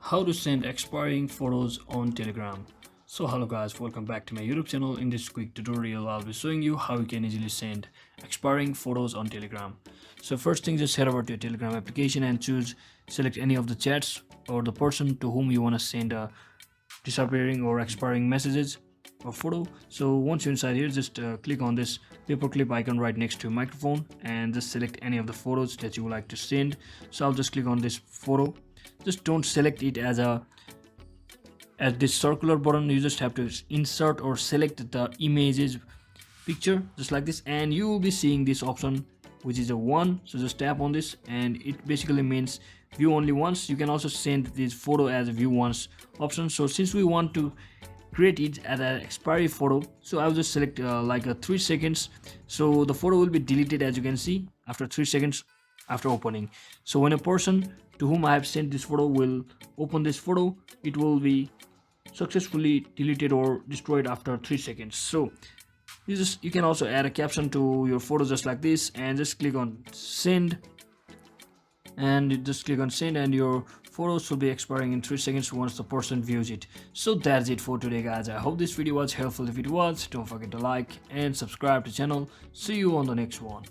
How to send expiring photos on Telegram. So hello guys, welcome back to my YouTube channel. In this quick tutorial I'll be showing you how you can easily send expiring photos on Telegram. So first thing, just head over to your Telegram application and select any of the chats or the person to whom you want to send disappearing or expiring messages or photo. So once you're inside here, just click on this paperclip icon right next to your microphone and just select any of the photos that you would like to send. So I'll just click on this photo. Just don't select it as this circular button. You just have to insert or select the images picture just like this, and you will be seeing this option which is a 1. So just tap on this and it basically means view only once. You can also send this photo as a view once option. So since we want to create it as an expiry photo, so I'll just select like a 3 seconds. So the photo will be deleted, as you can see, after 3 seconds after opening. So when a person to whom I have sent this photo will open this photo, it will be successfully deleted or destroyed after 3 seconds. So you can also add a caption to your photo just like this, and just click on send, and you just click on send, and your photos will be expiring in 3 seconds once the person views it. So that's it for today guys. I hope this video was helpful. If it was, don't forget to like and subscribe to the channel. See you on the next one.